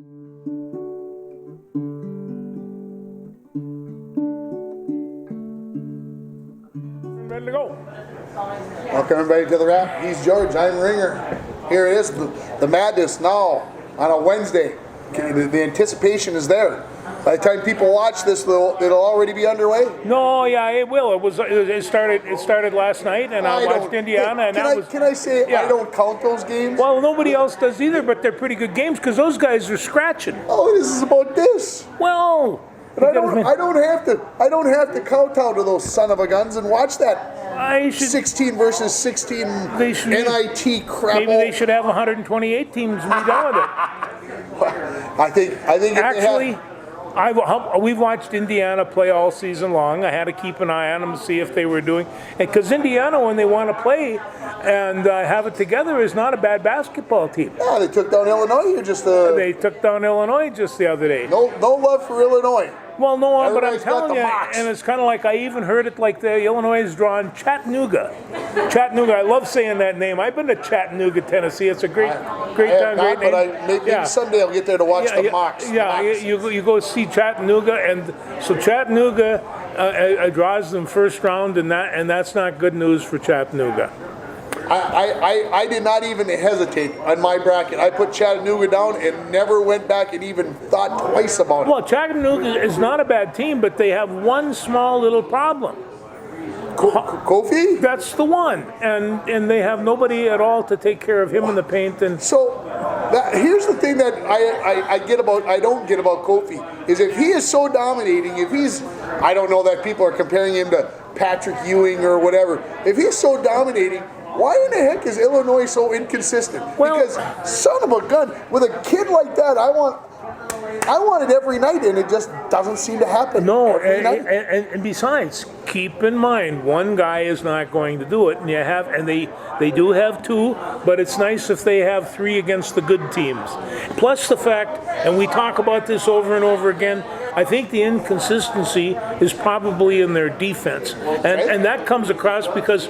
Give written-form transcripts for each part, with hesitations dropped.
Ready to go. Welcome everybody to the wrap. He's George. I'm Ringer. Here it is, the madness now on a Wednesday. The anticipation is there. By the time people watch this, it'll already be underway. No, yeah, it will. It started last night, and I watched Indiana, and Can I say I don't count those games? Well, nobody else does either, but they're pretty good games because those guys are scratching. Oh, this is about this. Well, but I don't have to kowtow to those son of a guns and watch that 16 versus 16 NIT crap. Maybe they should have 128 teams and be done with it. I think actually. We've watched Indiana play all season long. I had to keep an eye on them to see if they were doing, because Indiana, when they want to play and have it together, is not a bad basketball team. Yeah, they took down Illinois They took down Illinois just the other day. No love for Illinois. Well, no, Everybody's but I'm telling you, and it's kind of like I even heard it like the Illinois is drawing Chattanooga. Chattanooga, I love saying that name. I've been to Chattanooga, Tennessee. It's a great time, great name. But maybe someday I'll get there to watch the Mocs. Yeah, you go see Chattanooga, and so Chattanooga draws them first round, and that's not good news for Chattanooga. I did not even hesitate on my bracket. I put Chattanooga down and never went back and even thought twice about it. Well, Chattanooga is not a bad team, but they have one small little problem. Kofi? That's the one, and they have nobody at all to take care of him in the paint. And so here's the thing that I don't get about Kofi is if he is so dominating, I don't know that people are comparing him to Patrick Ewing or whatever. If he's so dominating, why in the heck is Illinois so inconsistent? Well, because son of a gun, with a kid like that, I want it every night, and it just doesn't seem to happen. No, and besides, keep in mind, one guy is not going to do it, and they do have two, but it's nice if they have three against the good teams. Plus the fact, and we talk about this over and over again, I think the inconsistency is probably in their defense, and that comes across because,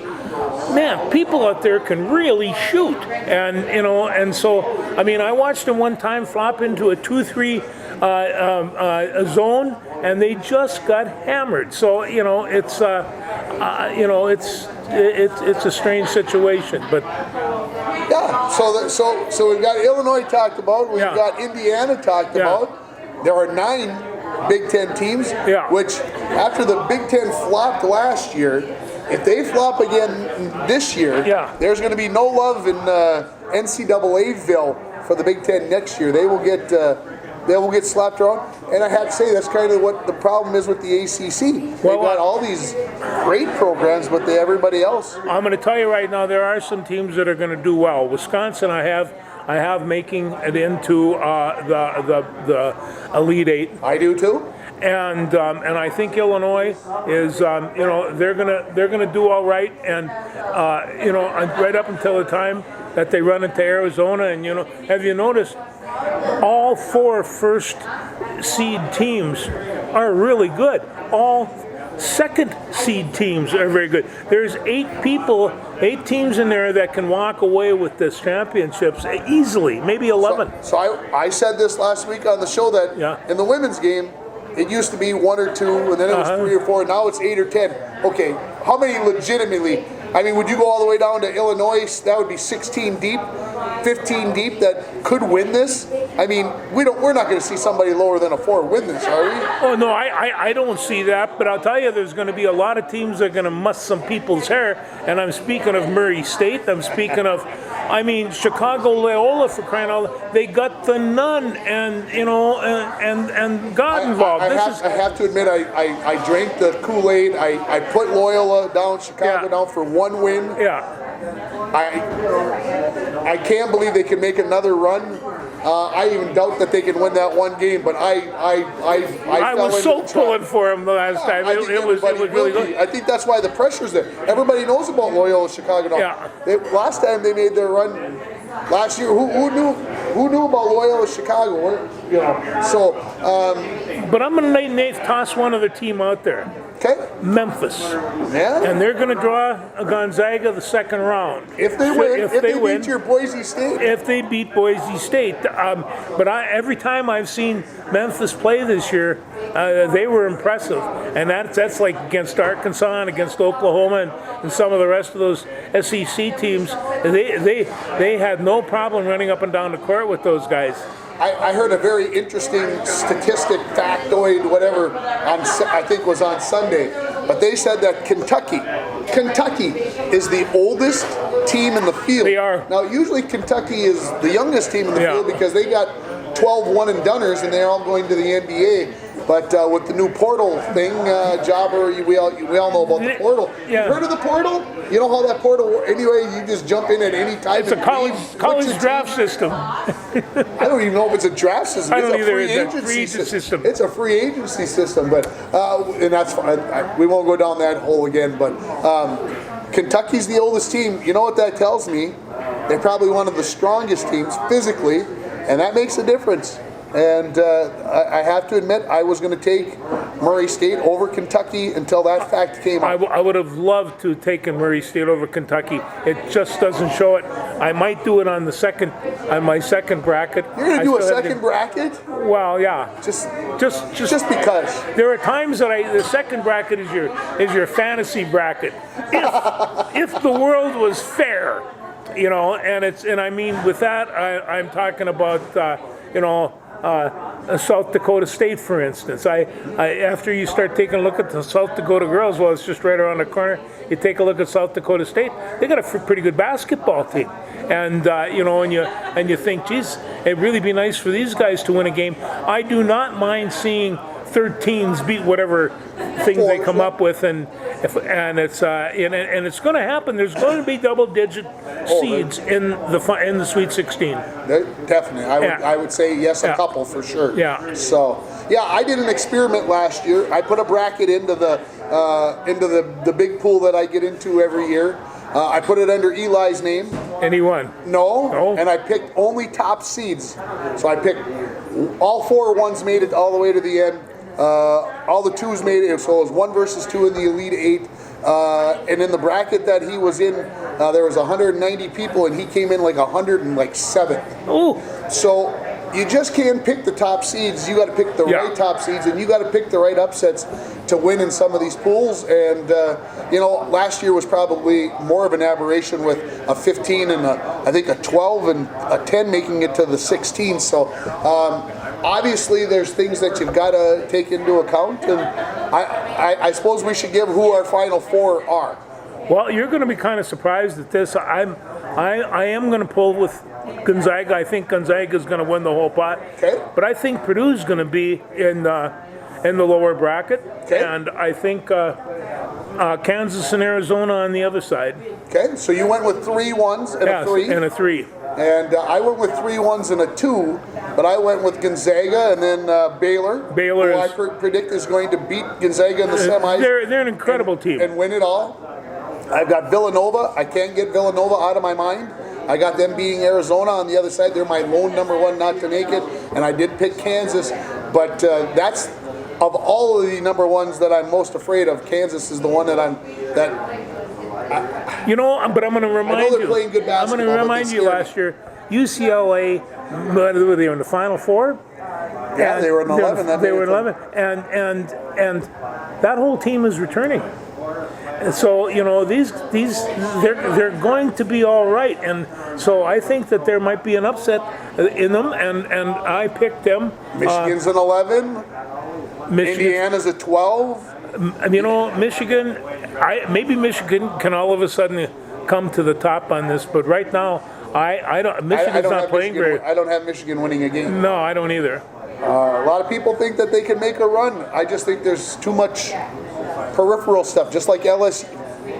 man, people out there can really shoot, and so I mean, I watched them one time flop into a 2-3 zone, and they just got hammered. So it's a strange situation, but yeah. So we've got Illinois talked about. We've got Indiana talked about. There are 9 Big Ten teams, which after the Big Ten flopped last year, if they flop again this year, there's going to be no love in NCAA-ville for the Big Ten next year. They will get slapped around, and I have to say that's kind of what the problem is with the ACC. They've got all these great programs, but everybody else. I'm going to tell you right now, there are some teams that are going to do well. Wisconsin, I have making it into the Elite Eight. I do too. And I think Illinois is they're gonna do all right, and right up until the time that they run into Arizona, and have you noticed all 4 first seed teams are really good. All second seed teams are very good. There's 8 teams in there that can walk away with this championships easily, maybe 11. So I said this last week on the show that in the women's game, it used to be 1 or 2, and then it was 3 or 4. Now it's 8 or 10. Okay, how many legitimately? I mean, would you go all the way down to Illinois? That would be 16 deep, 15 deep that could win this. I mean, we're not going to see somebody lower than a 4 win this, are we? Oh no, I don't see that. But I'll tell you, there's going to be a lot of teams that are going to muss some people's hair. And I'm speaking of Murray State. I'm speaking of, Chicago Loyola, for crying out loud. They got the nun and got involved. I have to admit, I drank the Kool-Aid. I put Loyola down, Chicago down for 1 win. Yeah. I can't believe they can make another run. I even doubt that they can win that one game, but I was so pulling for them the last time. It was really good. I think that's why the pressure's there. Everybody knows about Loyola Chicago now. Yeah. Last time they made their run last year, who knew about Loyola Chicago? So. But I'm going to let Nate toss one other team out there. Okay. Memphis. Yeah. And they're going to draw a Gonzaga the second round. If they win, if they beat your Boise State. If they beat Boise State. But every time I've seen Memphis play this year, they were impressive. And that's like against Arkansas and against Oklahoma and some of the rest of those SEC teams. They had no problem running up and down the court with those guys. I heard a very interesting statistic, factoid, whatever, I think was on Sunday, but they said that Kentucky is the oldest team in the field. They are. Now, usually Kentucky is the youngest team in the field because they got 12 one-and-doneers and they're all going to the NBA. But with the new portal thing, Jobber, we all know about the portal. Yeah. You heard of the portal? You know how that portal works? Anyway, you just jump in at any time. It's a college draft system. I don't even know if it's a draft system. I don't it's either. A It's a free agency system. It's a free agency system, but and that's fine. We won't go down that hole again. But Kentucky's the oldest team. You know what that tells me? They're probably one of the strongest teams physically, and that makes a difference. And I have to admit, I was going to take Murray State over Kentucky until that fact came up. I would have loved to have taken Murray State over Kentucky. It just doesn't show it. I might do it on my second bracket. You're going to do a second bracket? Well, yeah. Just because. There are times that the second bracket is your fantasy bracket. If the world was fair, and I mean with that I'm talking about South Dakota State, for instance. After you start taking a look at the South Dakota girls, well, it's just right around the corner. You take a look at South Dakota State; they got a pretty good basketball team, and you think, geez, it'd really be nice for these guys to win a game. I do not mind seeing 13s beat whatever thing they come up with, and it's going to happen. There's going to be double-digit seeds in the Sweet 16. Definitely, I would say yes, a couple for sure. Yeah. So I did an experiment last year. I put a bracket into the big pool that I get into every year. I put it under Eli's name. And he won. No. And I picked only top seeds. So I picked all 4 ones made it all the way to the end. All the 2s made it, so it was 1 versus 2 in the Elite 8. And in the bracket that he was in, there was 190 people, and he came in like 107th. Ooh. So you just can't pick the top seeds. You got to pick the right top seeds, and you got to pick the right upsets to win in some of these pools. And last year was probably more of an aberration with a 15 and I think a 12 and a 10 making it to the 16. So obviously there's things that you've got to take into account, and I suppose we should give who our final 4 are. Well, you're going to be kind of surprised at this. I am going to pull with Gonzaga. I think Gonzaga is going to win the whole pot. Okay. But I think Purdue's going to be in the lower bracket. Okay. And I think Kansas and Arizona on the other side. Okay. So you went with 3 1s and a 3. And a 3. And I went with 3 1s and a 2, but I went with Gonzaga and then Baylor. Baylor, who I predict is going to beat Gonzaga in the semis. They're an incredible team and win it all. I've got Villanova. I can't get Villanova out of my mind. I got them beating Arizona on the other side. They're my lone number 1 not to make it, and I did pick Kansas. But that's of all of the number 1s that I'm most afraid of. Kansas is the one but I'm going to remind you. Playing good basketball, I'm going to remind you last year, UCLA, were they in the Final Four? Yeah, they were in 11. They were in 11, and that whole team is returning. And so these they're going to be all right, and so I think that there might be an upset in them, and I picked them. Michigan's an 11. Indiana's a 12. Michigan. Maybe Michigan can all of a sudden come to the top on this, but right now I don't. Michigan's not playing great. I don't have Michigan winning a game. No, I don't either. A lot of people think that they can make a run. I just think there's too much peripheral stuff, just like LSU.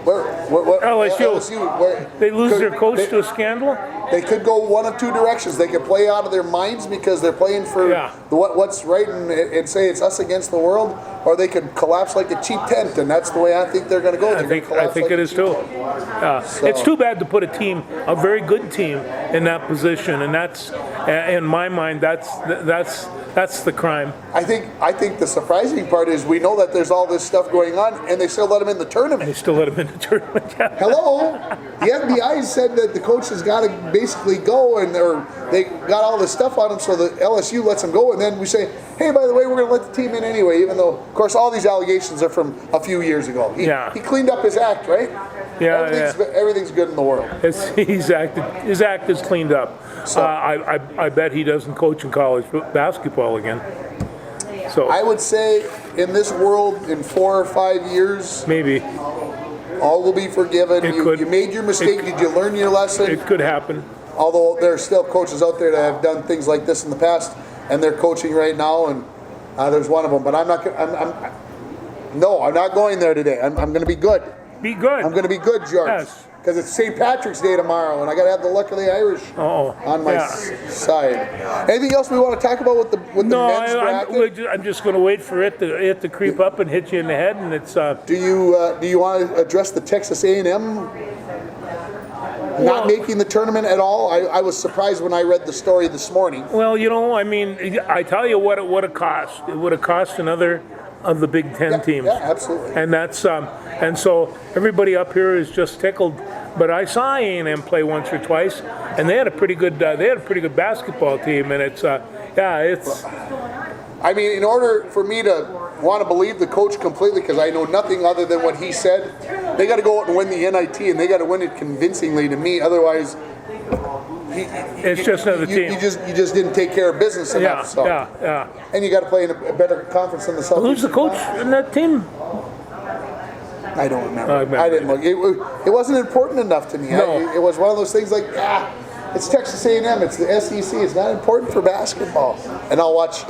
LSU. They lose their coach to a scandal? They could go one of 2 directions. They could play out of their minds because they're playing for what's right and say it's us against the world, or they could collapse like a cheap tent, and that's the way I think they're going to go. I think it is too. It's too bad to put a very good team in that position, and In my mind, that's the crime. I think the surprising part is we know that there's all this stuff going on, and they still let him in the tournament. They still let him in the tournament. Hello, the FBI said that the coach has got to basically go, and they got all this stuff on him, so the LSU lets him go, and then we say, hey, by the way, we're going to let the team in anyway, even though, of course, all these allegations are from a few years ago. He cleaned up his act, right? Yeah, everything's good in the world. His act is cleaned up. So, I bet he doesn't coach in college basketball again. So I would say in this world, in 4 or 5 years, maybe all will be forgiven. You made your mistake. Did you learn your lesson? It could happen. Although there are still coaches out there that have done things like this in the past, and they're coaching right now, and there's one of them. But I'm not. I'm not going there today. I'm going to be good. Be good. I'm going to be good, George. Yes. Because it's St. Patrick's Day tomorrow, and I got to have the luck of the Irish on my side. Anything else we want to talk about with the men's bracket? I'm just going to wait for it to creep up and hit you in the head, and it's. Do you want to address the Texas A&M not making the tournament at all? I was surprised when I read the story this morning. Well, I mean, I tell you what it would have cost. It would have cost another of the Big Ten teams. Yeah, absolutely. And that's and so everybody up here is just tickled. But I saw A&M play once or twice, and they had a pretty good basketball team. And it's. I mean, in order for me to want to believe the coach completely, because I know nothing other than what he said, they got to go out and win the NIT, and they got to win it convincingly to me. Otherwise, it's just another team. You just didn't take care of business enough. Yeah. And you got to play in a better conference than the South. Who's the coach in that team? I don't remember. I didn't look. It wasn't important enough to me. No. It was one of those things like, it's Texas A&M. It's the SEC. It's not important for basketball. And I'll watch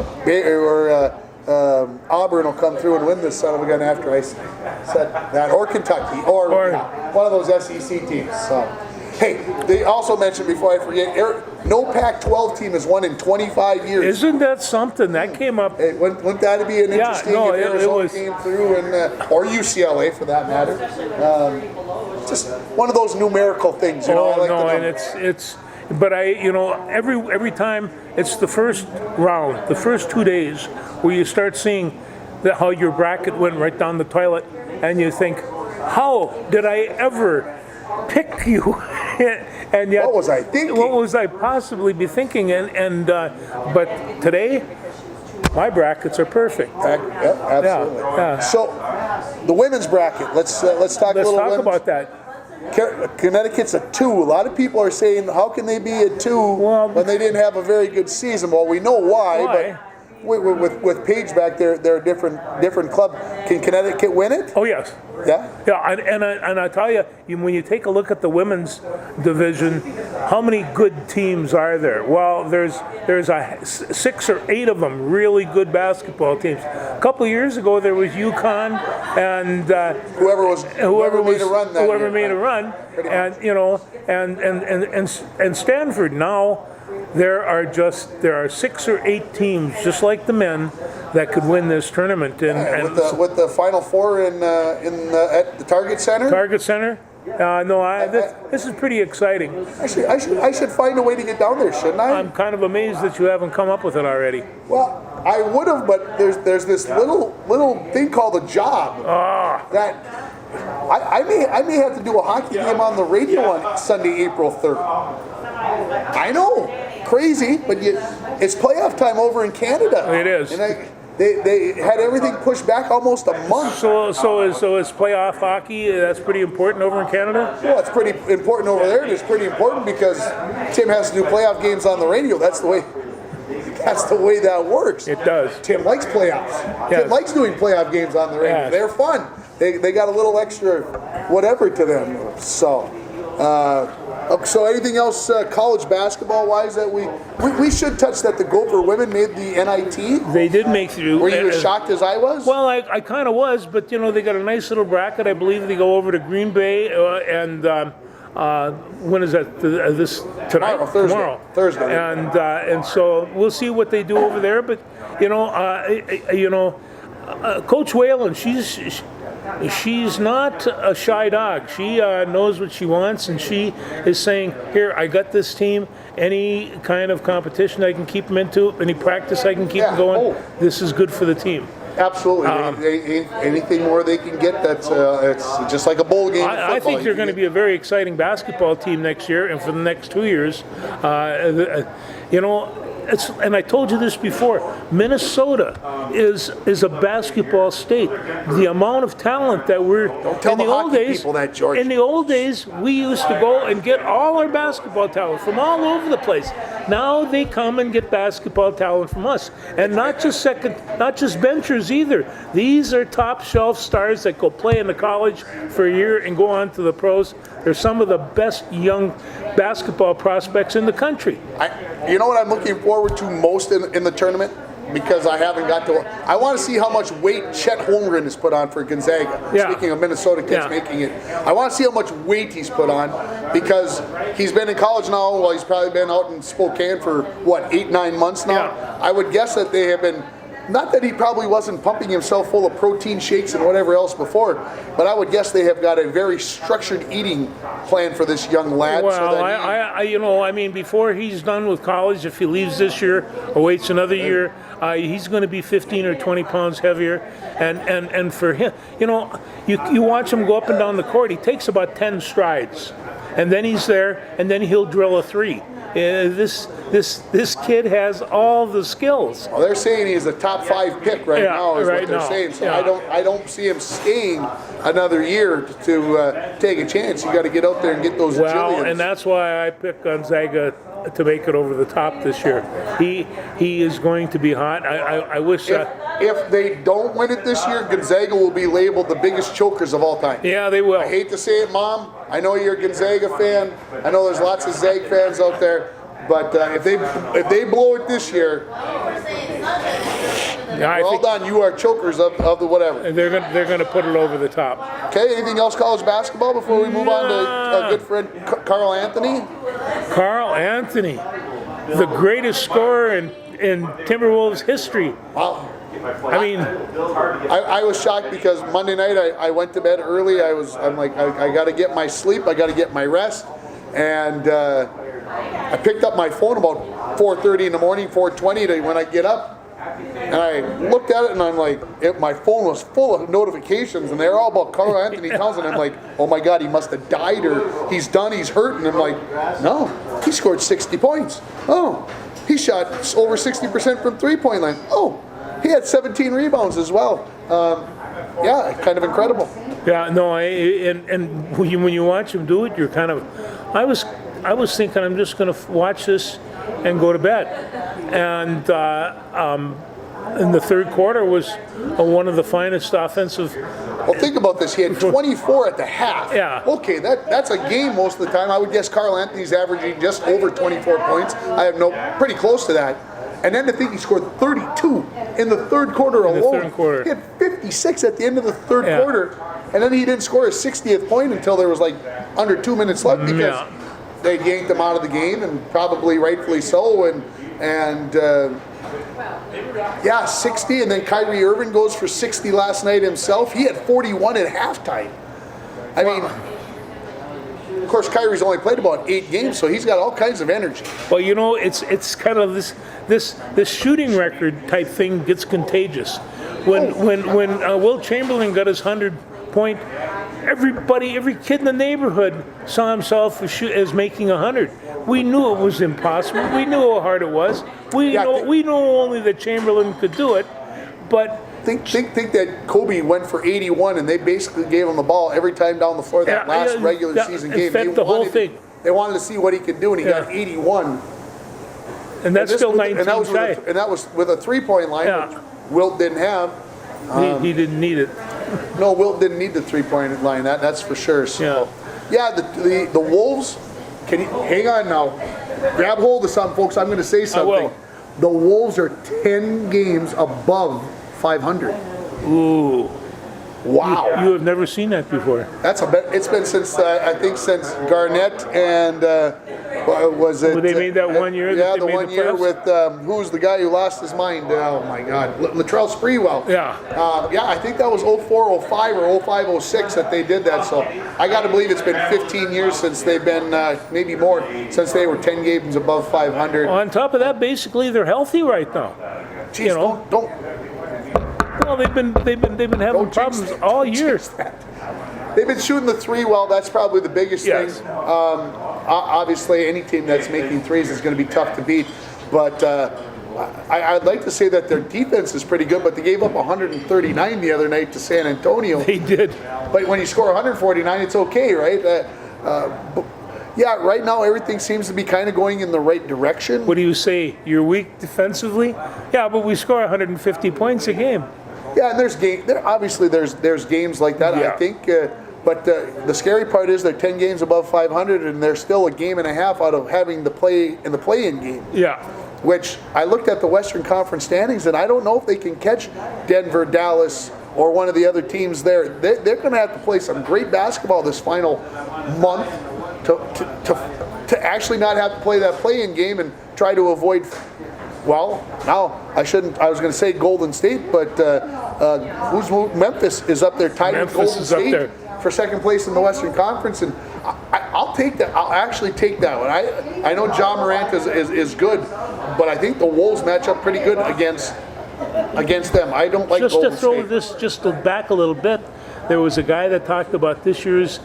Auburn will come through and win this son of a gun after I said that, or Kentucky, or one of those SEC teams. So, hey, they also mentioned before I forget, no Pac-12 team has won in 25 years. Isn't that something? That came up. Wouldn't that be an interesting if Arizona came through, or UCLA for that matter? Just one of those numerical things, and it's. But every time it's the first round, the first 2 days, where you start seeing how your bracket went right down the toilet, and you think, how did I ever pick you? And yet, what was I thinking? What was I possibly be thinking? But today, my brackets are perfect. Absolutely. Yeah. So, the women's bracket. Let's talk a little. Let's talk about that. Connecticut's a 2. A lot of people are saying, how can they be a 2 when they didn't have a very good season? Well, we know why. But with Paige back there, they're a different club. Can Connecticut win it? Oh, yes. Yeah? Yeah, and I tell you, when you take a look at the women's division, how many good teams are there? Well, there's 6 or 8 of them really good basketball teams. A couple of years ago, there was UConn and whoever made a run, and Stanford. Now there are 6 or 8 teams just like the men that could win this tournament. With the Final Four at the Target Center. Target Center. This is pretty exciting. I should find a way to get down there, shouldn't I? I'm kind of amazed that you haven't come up with it already. Well, I would have, but there's this little thing called a job that I may have to do a hockey game on the radio on Sunday, April 3rd. I know, crazy, but it's playoff time over in Canada. It is. And they had everything pushed back almost a month. So is playoff hockey, that's pretty important over in Canada? Well, it's pretty important over there, and it's pretty important because Tim has to do playoff games on the radio. That's the way that works. It does. Tim likes playoffs. Yes. Tim likes doing playoff games on the radio. Yes. They're fun. They got a little extra whatever to them. So anything else college basketball-wise that we should touch that the Gopher women made the NIT? They did make through. Were you as shocked as I was? Well, I kind of was, but they got a nice little bracket. I believe they go over to Green Bay and when is that? This tonight? Thursday. And so we'll see what they do over there. But Coach Whalen, she's not a shy dog. She knows what she wants, and she is saying, here, I got this team. Any kind of competition I can keep them into, any practice I can keep them going, this is good for the team. Absolutely. Anything more they can get, that's it's just like a bowl game. I think they're going to be a very exciting basketball team next year, and for the next 2 years. And I told you this before, Minnesota is a basketball state. The amount of talent that we're in the old days. In the old days, we used to go and get all our basketball talent from all over the place. Now they come and get basketball talent from us, and not just benchers either. These are top shelf stars that go play in the college for a year and go on to the pros. They're some of the best young basketball prospects in the country. You know what I'm looking forward to most in the tournament? Because I haven't got to. I want to see how much weight Chet Holmgren has put on for Gonzaga. Yeah. Speaking of Minnesota kids making it, I want to see how much weight he's put on, because he's been in college now. Well, he's probably been out in Spokane for 8-9 months now. Yeah. I would guess that they have been. Not that he probably wasn't pumping himself full of protein shakes and whatever else before, but I would guess they have got a very structured eating plan for this young lad. Well, before he's done with college, if he leaves this year or waits another year, he's going to be 15 or 20 pounds heavier. And for him, you watch him go up and down the court. He takes about 10 strides, and then he's there, and then he'll drill a three. This kid has all the skills. Well, they're saying he's a top 5 pick right now, is what they're saying. So I don't see him staying another year to take a chance. You got to get out there and get those Jillians. And that's why I picked Gonzaga to make it over the top this year. He is going to be hot. I wish. If they don't win it this year, Gonzaga will be labeled the biggest chokers of all time. Yeah, they will. I hate to say it, Mom. I know you're a Gonzaga fan. I know there's lots of Zag fans out there. But if they blow it this year, well done. You are chokers of the whatever. And they're going to put it over the top. Okay. Anything else college basketball before we move on to our good friend Carl Anthony? Carl Anthony, the greatest scorer in Timberwolves history. Wow. I was shocked because Monday night I went to bed early. I'm like, I got to get my sleep. I got to get my rest. And I picked up my phone about 4:30 in the morning, 4:20 when I get up. And I looked at it and I'm like, my phone was full of notifications and they're all about Carl Anthony Towns. And I'm like, oh my God, he must have died or he's done, he's hurt. And I'm like, no, he scored 60 points. Oh, he shot over 60% from three-point line. Oh, he had 17 rebounds as well. Kind of incredible. Yeah, no, and when you watch him do it, you're kind of, I was thinking I'm just going to watch this and go to bed. And in the third quarter was one of the finest offensive. Well, think about this. He had 24 at the half. Yeah. Okay, that's a game most of the time. I would guess Carl Anthony's averaging just over 24 points. Pretty close to that. And then to think he scored 32 in the third quarter alone. He had 56 at the end of the third quarter. And then he didn't score his 60th point until there was under 2 minutes left because they yanked him out of the game, and probably rightfully so. And 60, and then Kyrie Irving goes for 60 last night himself. He had 41 at halftime. I mean, of course, Kyrie's only played about 8 games, so he's got all kinds of energy. Well, it's kind of this shooting record type thing gets contagious. When Will Chamberlain got his 100-point, every kid in the neighborhood saw himself as making 100. We knew it was impossible. We knew how hard it was. We know only that Chamberlain could do it, but. Think that Kobe went for 81 and they basically gave him the ball every time down the floor that last regular season game. The whole thing. They wanted to see what he could do, and he got 81. And that's still 19 shy. And that was with a three-point line, which Wilt didn't have. He didn't need it. No, Wilt didn't need the three-point line. That's for sure. So, the Wolves. Can you hang on now? Grab hold of something, folks. I'm going to say something. The Wolves are 10 games above 500. Ooh. Wow. You have never seen that before. That's it's been since I think since Garnett and was it? Well, they made that one year. Yeah, that the they made one year playoffs? with who's the guy who lost his mind? Oh my God, Latrell Sprewell. Yeah. Yeah, I think that was 04, 05 or 05, 06 that they did that. So I got to believe it's been 15 years since they've been, maybe more, since they were 10 games above 500. On top of that, basically they're healthy right now. Jeez, you know, don't. Well, they've been having problems all year. They've been shooting the three well. That's probably the biggest Yes. thing. Obviously, any team that's making threes is going to be tough to beat. But I'd like to say that their defense is pretty good, but they gave up 139 the other night to San Antonio. They did. But when you score 149, it's okay, right? Yeah, right now everything seems to be kind of going in the right direction. What do you say? You're weak defensively? Yeah, but we score 150 points a game. Yeah, and obviously there's games like that. Yeah. I think, but the scary part is they're 10 games above 500, and they're still a game and a half out of having to play in the play-in game. Yeah. Which I looked at the Western Conference standings, and I don't know if they can catch Denver, Dallas, or one of the other teams there. They're going to have to play some great basketball this final month to actually not have to play that play-in game and try to avoid. Well, now I shouldn't. I was going to say Golden State, but Memphis is up there tied with Golden State for second place in the Western Conference, and I'll take that. I'll actually take that one. I know Ja Morant is good, but I think the Wolves match up pretty good against them. I don't like Just Golden to throw State. this just back a little bit, there was a guy that talked about this year's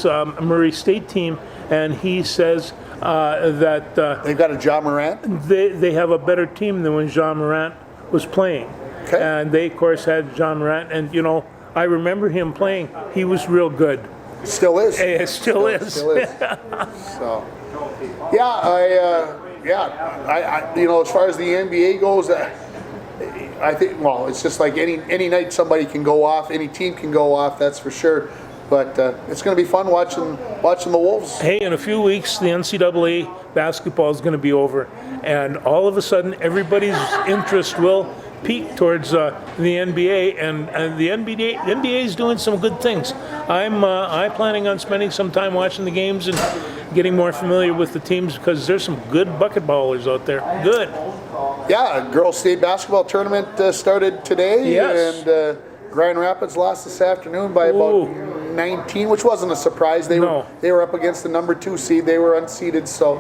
Murray State team, and he says that They've got a Ja Morant. they have a better team than when Jean Morant was playing. Okay. And they, of course, had Jean Morant, and I remember him playing. He was real good. Still is. It still is. Still is. So, yeah, I as far as the NBA goes, I think, well, it's just like any night somebody can go off, any team can go off, that's for sure. But it's going to be fun watching the Wolves. Hey, in a few weeks, the NCAA basketball is going to be over, and all of a sudden, everybody's interest will peak towards the NBA, and the NBA is doing some good things. I'm planning on spending some time watching the games and getting more familiar with the teams because there's some good bucket ballers out there. Good. Yeah, girls' state basketball tournament started today, Yes. and Grand Rapids lost this afternoon by about 19, which wasn't a surprise. They were up against the number 2 seed. They were unseeded, so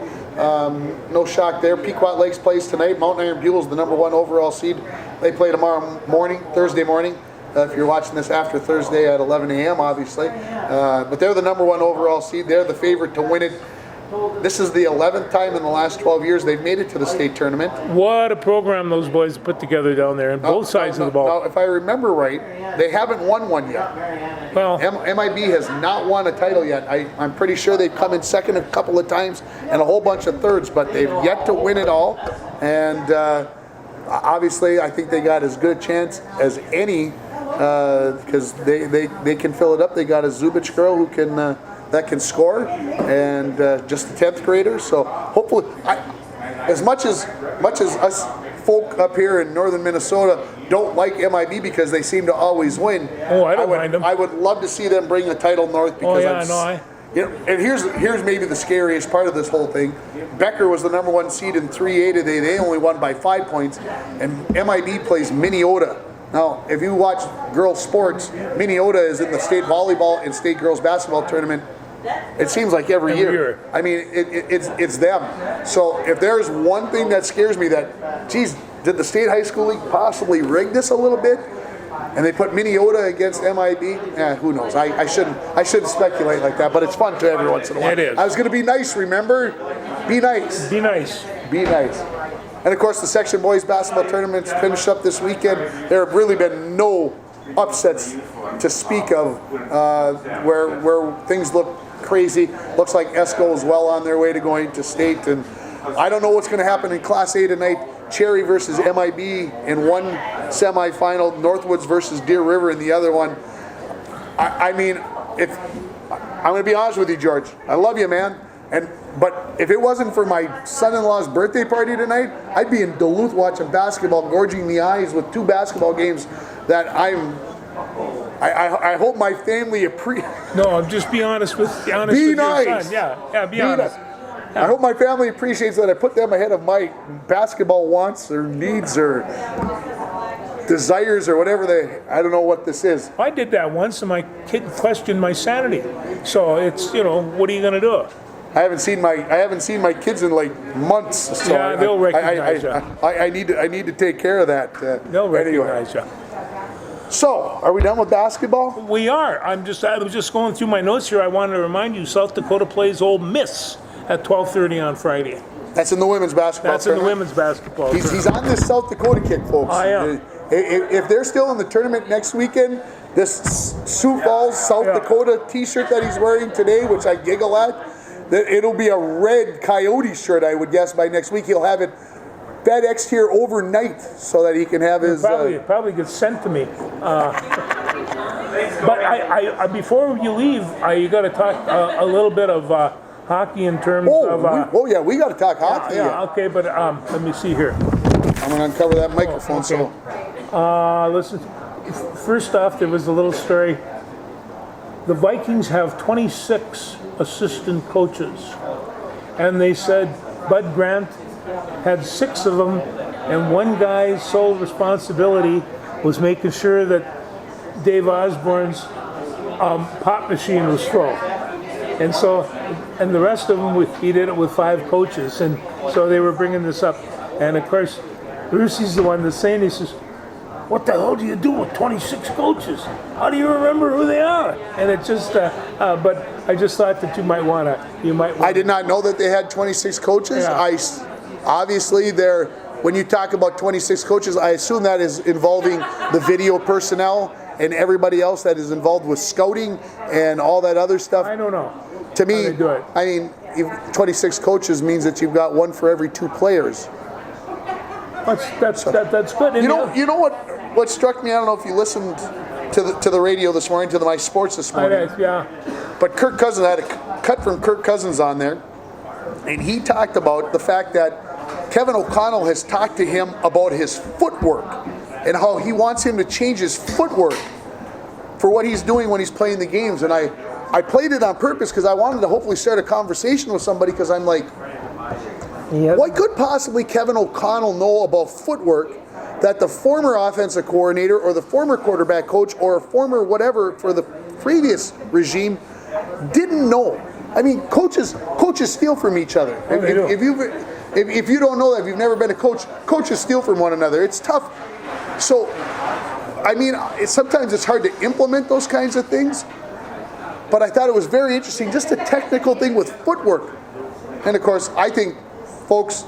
no shock there. Pequot Lakes plays tonight. Mount Iron Buell's the number 1 overall seed. They play tomorrow morning, Thursday morning. If you're watching this after Thursday at 11 a.m., obviously. But they're the number 1 overall seed. They're the favorite to win it. This is the 11th time in the last 12 years they've made it to the state tournament. What a program those boys put together down there on both sides of the ball. Now, if I remember right, they haven't won one yet. Well, MIB has not won a title yet. I'm pretty sure they've come in second a couple of times and a whole bunch of thirds, but they've yet to win it all. And obviously, I think they got as good a chance as any because they can fill it up. They got a Zubich girl who can that can score, and just a 10th grader. So hopefully, as much as us folk up here in northern Minnesota don't like MIB because they seem to always win. Oh, I don't mind them. I would love to see them bring the title north because and here's maybe the scariest part of this whole thing. Becker was the number 1 seed in 3A today. They only won by 5 points, and MIB plays Minneota. Now, if you watch girls sports, Minneota is in the state volleyball and state girls basketball tournament. It seems like every year. I mean, it's them. So if there's one thing that scares me, that, geez, did the state high school league possibly rig this a little bit? And they put Minneota against MIB? Who knows? I shouldn't speculate like that, but it's fun to every once in a while. It is. I was going to be nice, remember? Be nice. Be nice. Be nice. And of course, the section boys basketball tournaments finished up this weekend. There have really been no upsets to speak of where things look crazy. Looks like Esco is well on their way to going to state, and I don't know what's going to happen in Class A tonight. Cherry versus MIB in one semifinal, Northwoods versus Deer River in the other one. I mean, I'm going to be honest with you, George. I love you, man. But if it wasn't for my son-in-law's birthday party tonight, I'd be in Duluth watching basketball, gorging the eyes with 2 basketball games that I'm I hope my family No, just be honest with Be with your nice. son. Yeah, be honest. I hope my family appreciates that I put them ahead of my basketball wants or needs or desires or whatever I don't know what this is. I did that once, and my kid questioned my sanity. So it's, what are you going to do? I haven't seen my kids in like months. So Yeah, they'll recognize you. I need to take care of that. They'll recognize you. So, are we done with basketball? We are. I was just going through my notes here. I wanted to remind you, South Dakota plays Ole Miss at 12:30 on Friday. That's in the women's basketball. That's in the women's basketball. He's on this South Dakota kick, folks. I am. If they're still in the tournament next weekend, this Sioux Falls, South Dakota T-shirt that he's wearing today, which I giggle at, it'll be a red Coyote shirt, I would guess, by next week. He'll have it FedExed here overnight so that he can have his... Probably gets sent to me. But I before you leave, you got to talk a little bit of hockey in terms of... we got to talk hockey. Yeah, okay, but let me see here. I'm going to uncover that microphone. Okay. Listen, first off, there was a little story. The Vikings have 26 assistant coaches, and they said Bud Grant had 6 of them, and one guy's sole responsibility was making sure that Dave Osborne's pop machine was full. And so, and the rest of them, he did it with 5 coaches, and so they were bringing this up. And of course, Lucy's the one that's saying, he says, what the hell do you do with 26 coaches? How do you remember who they are? And it just, but I just thought that you might want to. I did not know that they had 26 coaches. Yeah. Obviously, when you talk about 26 coaches, I assume that is involving the video personnel and everybody else that is involved with scouting and all that other stuff. I don't know. To me, I mean, 26 coaches means that you've got 1 for every 2 players. That's good. You know what struck me? I don't know if you listened to the radio this morning, to my sports this morning. Yeah. But Kirk Cousins, I had a cut from Kirk Cousins on there, and he talked about the fact that Kevin O'Connell has talked to him about his footwork and how he wants him to change his footwork for what he's doing when he's playing the games. And I played it on purpose because I wanted to hopefully start a conversation with somebody, because I'm like, what could possibly Kevin O'Connell know about footwork that the former offensive coordinator or the former quarterback coach or a former whatever for the previous regime didn't know? I mean, coaches steal from each other. If you don't know that, if you've never been a coach, coaches steal from one another. It's tough. So, I mean, sometimes it's hard to implement those kinds of things, but I thought it was very interesting, just a technical thing with footwork. And of course, I think, folks,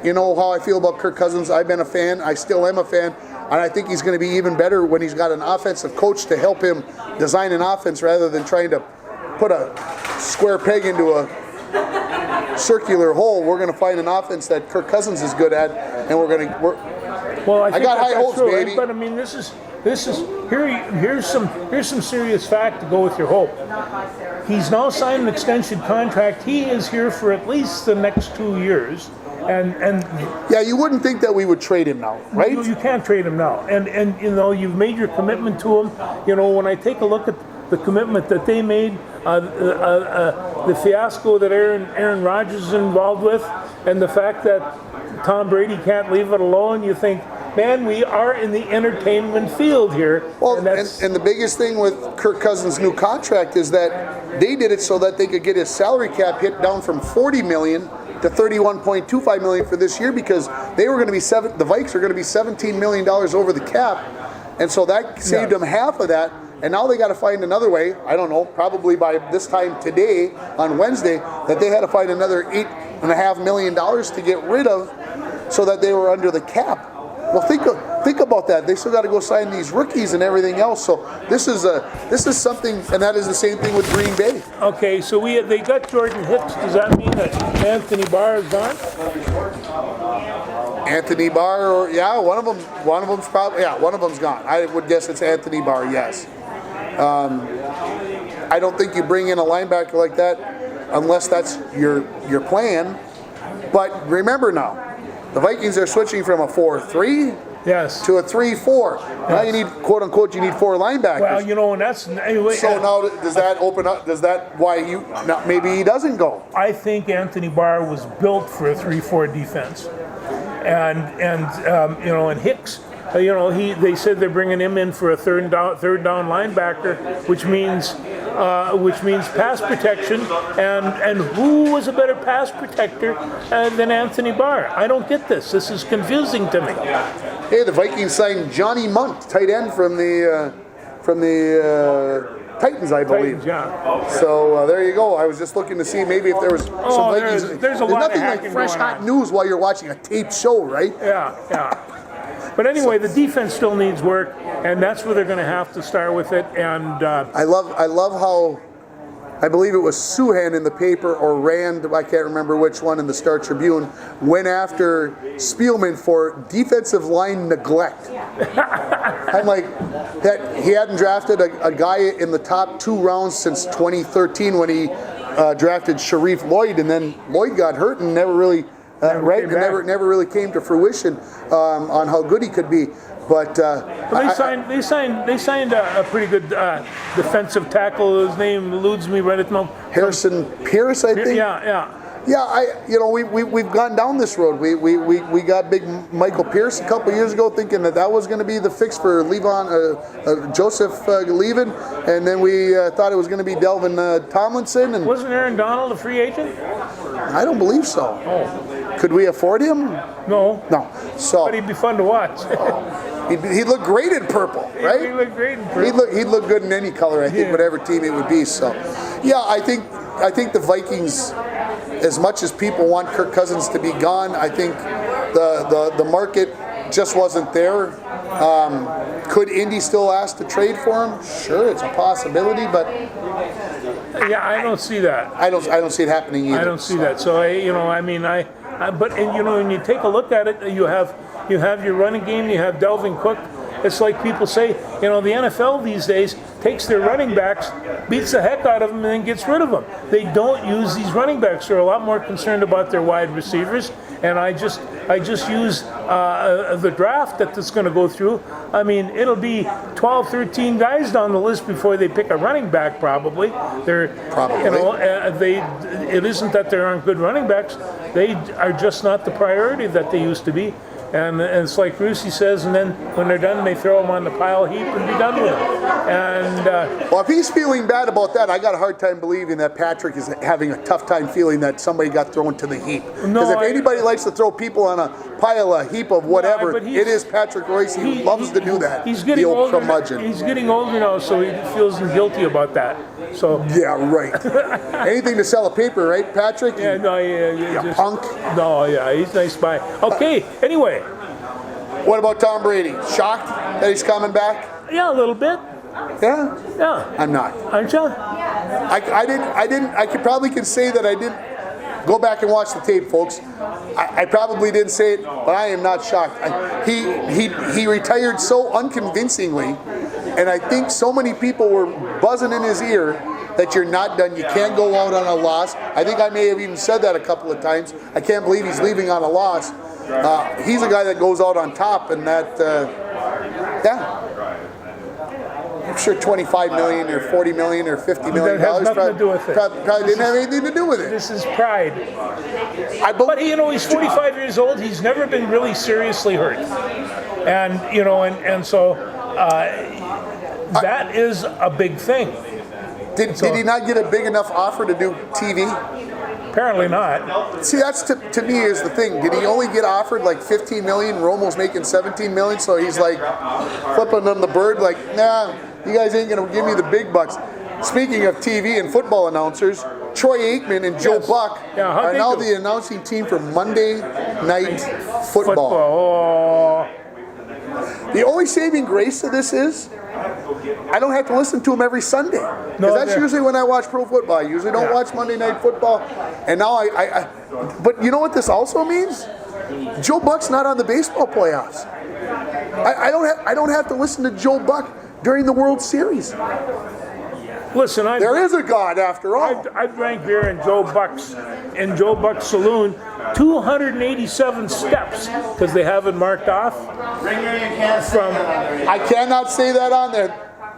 you know how I feel about Kirk Cousins. I've been a fan. I still am a fan. And I think he's going to be even better when he's got an offensive coach to help him design an offense rather than trying to put a square peg into a circular hole. We're going to find an offense that Kirk Cousins is good at, and I got high hopes, true, baby. Right? But I mean, here's some serious fact to go with your hope. He's now signed an extension contract. He is here for at least the next 2 years. And yeah, you wouldn't think that we would trade him now, right? You can't trade him now. And you've made your commitment to him. When I take a look at the commitment that they made, the fiasco that Aaron Rodgers is involved with, and the fact that Tom Brady can't leave it alone, you think, man, we are in the entertainment field here. Well, and the biggest thing with Kirk Cousins' new contract is that they did it so that they could get his salary cap hit down from $40 million to $31.25 million for this year, because they were going to be the Vikes are going to be $17 million over the cap, and so that saved them half of that. And now they got to find another way. I don't know, probably by this time today on Wednesday, that they had to find another $8.5 million to get rid of, so that they were under the cap. Well, think about that. They still got to go sign these rookies and everything else. So this is something, and that is the same thing with Green Bay. Okay, so they got Jordan Hicks. Does that mean that Anthony Barr is gone? Anthony Barr, one of them's probably one of them's gone. I would guess it's Anthony Barr. Yes. I don't think you bring in a linebacker like that unless that's your plan. But remember now, the Vikings are switching from a 4-3 to a 3-4. Now you need, quote unquote, you need 4 linebackers. Well, you know, and that's anyway. So now does that open up? Does that why you? Now maybe he doesn't go. I think Anthony Barr was built for a 3-4 defense, and you know, and Hicks. You know, they said they're bringing him in for a third down linebacker, which means pass protection. And who was a better pass protector than Anthony Barr? I don't get this. This is confusing to me. Hey, the Vikings signed Johnny Munt, tight end from the Titans, I believe. Titans, yeah. So there you go. I was just looking to see maybe if there was some Vikings. There's a lot nothing of like hacking fresh going hot on. news while you're watching a taped show, right? Yeah. But anyway, the defense still needs work, and that's where they're going to have to start with it. And I love how, I believe it was Suhan in the paper or Rand, I can't remember which one, in the Star Tribune, went after Spielman for defensive line neglect. I'm like, that he hadn't drafted a guy in the top 2 rounds since 2013 when he drafted Sharif Lloyd, and then Lloyd got hurt and never really. Right, and never really came to fruition on how good he could be. But they signed a pretty good defensive tackle. His name eludes me right at the moment. Harrison Pierce, I think. Yeah. We've gone down this road. We got big Michael Pierce a couple years ago, thinking that was going to be the fix for Joseph Levin, and then we thought it was going to be Delvin Tomlinson. And wasn't Aaron Donald a free agent? I don't believe so. Oh. Could we afford him? No. So. But he'd be fun to watch. He'd look great in purple, right? He'd look great in purple. He'd look good in any color, I think, whatever team it would be. So, yeah, I think the Vikings, as much as people want Kirk Cousins to be gone, I think the market just wasn't there. Could Indy still ask to trade for him? Sure, it's a possibility, but yeah, I don't see that. I don't see it happening either. I don't see that. So but when you take a look at it, you have your running game, you have Delvin Cook. It's like people say, the NFL these days takes their running backs, beats the heck out of them, and then gets rid of them. They don't use these running backs. They're a lot more concerned about their wide receivers. And I just use the draft that's going to go through. I mean, it'll be 12, 13 guys down the list before they pick a running back. Probably. It isn't that there aren't good running backs. They are just not the priority that they used to be. And it's like Rusey says, and then when they're done, they throw them on the pile heap and be done with it. And well, if he's feeling bad about that, I got a hard time believing that Patrick is having a tough time feeling that somebody got thrown to the heap. Because if anybody likes to throw people on a pile, a heap of whatever, it is Patrick Royce. He loves to do that. He's getting older. He's getting older now, so he feels guilty about that. So yeah, right. Anything to sell a paper, right, Patrick? Yeah, you punk. No, yeah, he's nice guy. Okay, anyway. What about Tom Brady? Shocked that he's coming back? Yeah, a little bit. Yeah? Yeah. I'm not. Aren't you? I probably can say that I didn't. Go back and watch the tape, folks. I probably didn't say it, but I am not shocked. He retired so unconvincingly, and I think so many people were buzzing in his ear that you're not done. You can't go out on a loss. I think I may have even said that a couple of times. I can't believe he's leaving on a loss. He's a guy that goes out on top, and that, I'm sure $25 million or $40 million or $50 million that has nothing to do with it. Probably didn't have anything to do with it. This is pride. But he's 45 years old. He's never been really seriously hurt, and so that is a big thing. Did he not get a big enough offer to do TV? Apparently not. See, that's to me is the thing. Did he only get offered like $15 million? Romo's making $17 million, so he's like flipping on the bird, like, nah, you guys ain't gonna give me the big bucks. Speaking of TV and football announcers, Troy Aikman and Joe Buck are now the announcing team for Monday Night Football. The only saving grace to this is I don't have to listen to him every Sunday. Because that's usually when I watch pro football. I usually don't watch Monday Night Football. And now but you know what this also means? Joe Buck's not on the baseball playoffs. I don't have to listen to Joe Buck during the World Series. Listen, There is a God after all. I drank beer in Joe Buck's Saloon, 287 steps, because they have it marked off. I cannot say that on there,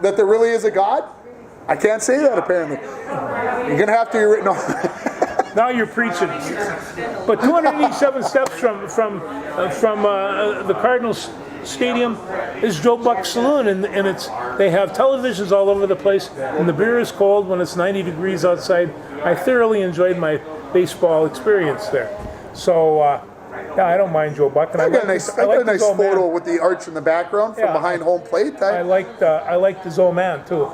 that there really is a God. I can't say that apparently. You're gonna have to. No. Now you're preaching. But 287 steps from the Cardinals Stadium is Joe Buck's Saloon, and they have televisions all over the place, and the beer is cold when it's 90 degrees outside. I thoroughly enjoyed my baseball experience there. So yeah, I don't mind Joe Buck, and I got a nice photo with the arch in the background from behind home plate. I liked his old man too.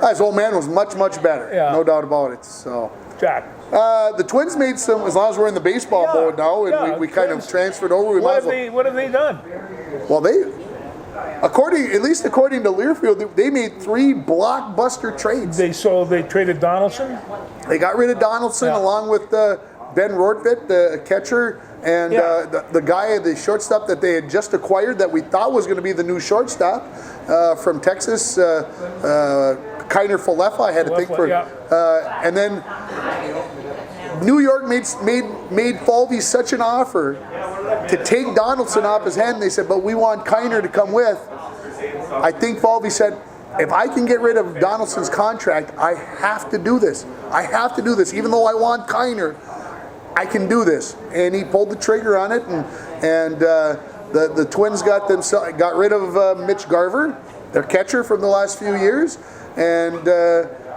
His old man was much better, no doubt about it. So Jack. The Twins made some, as long as we're in the baseball mode now, and we kind of transferred over. What have they done? Well, at least according to Learfield, they made 3 blockbuster trades. They traded Donaldson? They got rid of Donaldson along with Ben Rortvedt, the catcher, and the guy, the shortstop that they had just acquired that we thought was going to be the new shortstop from Texas, Kiner Falefa, I had to think for. And then New York made Falvey such an offer to take Donaldson off his hand. They said, but we want Kiner to come with. I think Falvey said, if I can get rid of Donaldson's contract, I have to do this. I have to do this. Even though I want Kiner, I can do this. And he pulled the trigger on it, and the Twins got rid of Mitch Garver, their catcher from the last few years, and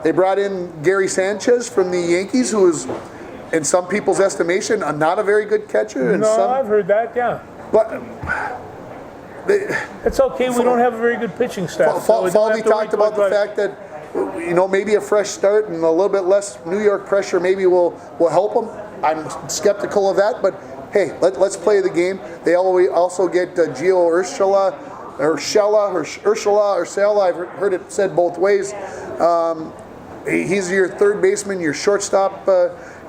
they brought in Gary Sanchez from the Yankees, who is, in some people's estimation, not a very good catcher. I've heard that, yeah. But it's okay. We don't have a very good pitching staff. Falvey talked about the fact that maybe a fresh start and a little bit less New York pressure maybe will help them. I'm skeptical of that, but hey, let's play the game. They also get Gio Urshela, I've heard it said both ways. He's your third baseman, your shortstop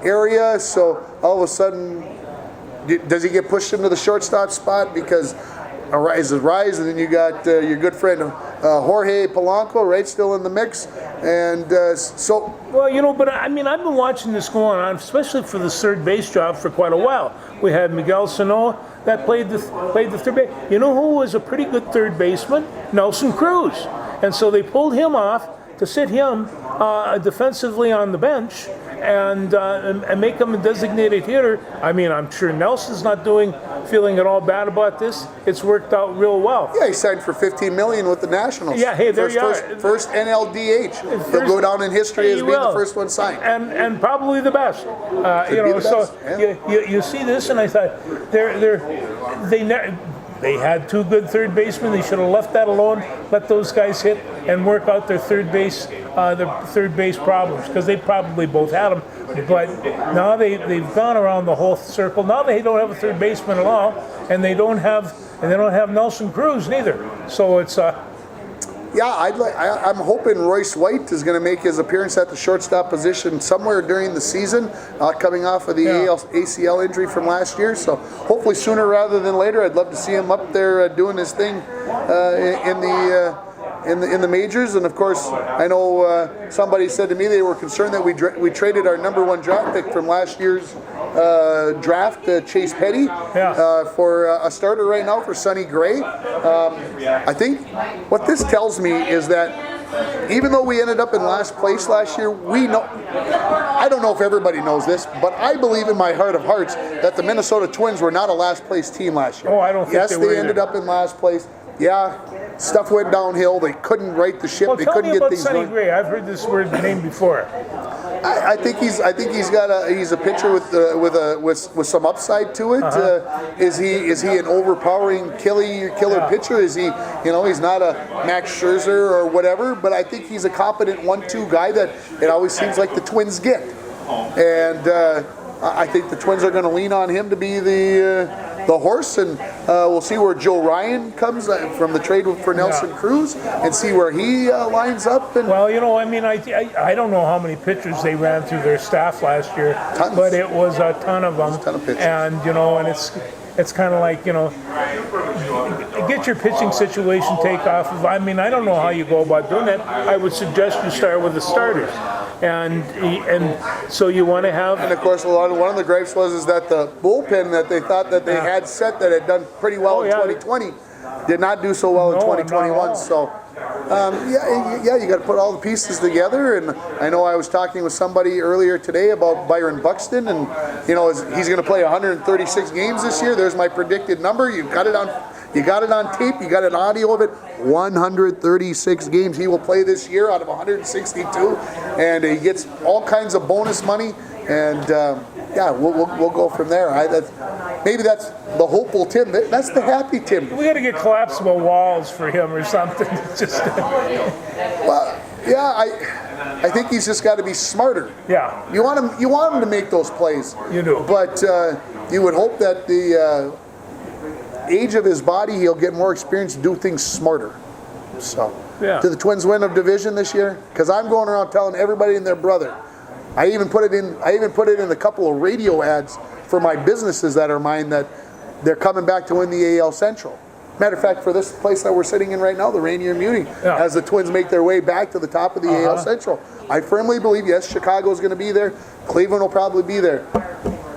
area, so all of a sudden, does he get pushed into the shortstop spot because Rise, and then you got your good friend Jorge Polanco, right, still in the mix, and so. Well, but I mean, I've been watching this going on, especially for the third base job for quite a while. We had Miguel Sano that played the third base. You know who was a pretty good third baseman? Nelson Cruz, and so they pulled him off to sit him defensively on the bench and make him a designated hitter. I mean, I'm sure Nelson's not feeling at all bad about this. It's worked out real well. Yeah, he signed for $15 million with the Nationals. Yeah, hey, there you are. First NLDH. He'll go down in history as being the first one signed. And probably the best. You see this, and I thought they had 2 good third basemen. They should have left that alone, let those guys hit and work out their third base problems, because they probably both had them. But now they've gone around the whole circle. Now they don't have a third baseman at all, and they don't have Nelson Cruz neither. So it's I'm hoping Royce White is going to make his appearance at the shortstop position somewhere during the season, coming off of the ACL injury from last year. So hopefully sooner rather than later. I'd love to see him up there doing his thing in the majors. And of course, I know somebody said to me they were concerned that we traded our #1 draft pick from last year's draft, Chase Petty, for a starter right now for Sonny Gray. I think what this tells me is that even though we ended up in last place last year, we know, I don't know if everybody knows this, but I believe in my heart of hearts that the Minnesota Twins were not a last place team last year. Oh, I don't think yes, they ended up in last place. Yeah, stuff went downhill. They couldn't right the ship. They couldn't get things going. Sonny Gray. I've heard this word name before. I think he's a pitcher with some upside to it. Is he an overpowering killer pitcher? Is he, he's not a Max Scherzer or whatever, but I think he's a competent 1-2 guy that it always seems like the Twins get. And I think the Twins are going to lean on him to be the horse, and we'll see where Joe Ryan comes from the trade for Nelson Cruz, and see where he lines up. And well, I mean, I don't know how many pitchers they ran through their staff last year, but it was a ton of them. A ton of pitchers. And and it's kind of like get your pitching situation take off of. I mean, I don't know how you go about doing that. I would suggest you start with the starters, and so you want to have. And of course, one of the gripes was that the bullpen that they thought that they had set that had done pretty well in 2020 did not do so well in 2021. So. You got to put all the pieces together, and I know I was talking with somebody earlier today about Byron Buxton, and he's going to play 136 games this year. There's my predicted number. You got it on tape. You got an audio of it. 136 games he will play this year out of 162, and he gets all kinds of bonus money. And we'll go from there. Maybe that's the hopeful Tim. That's the happy Tim. We got to get collapsible walls for him or something. I think he's just got to be smarter. Yeah. You want him to make those plays. You do. But you would hope that the age of his body, he'll get more experience to do things smarter. So, do the Twins win of division this year? Because I'm going around telling everybody and their brother. I even put it in a couple of radio ads for my businesses that are mine that they're coming back to win the AL Central. Matter of fact, for this place that we're sitting in right now, the Rainier Muni, as the Twins make their way back to the top of the AL Central, I firmly believe, yes, Chicago's going to be there, Cleveland will probably be there,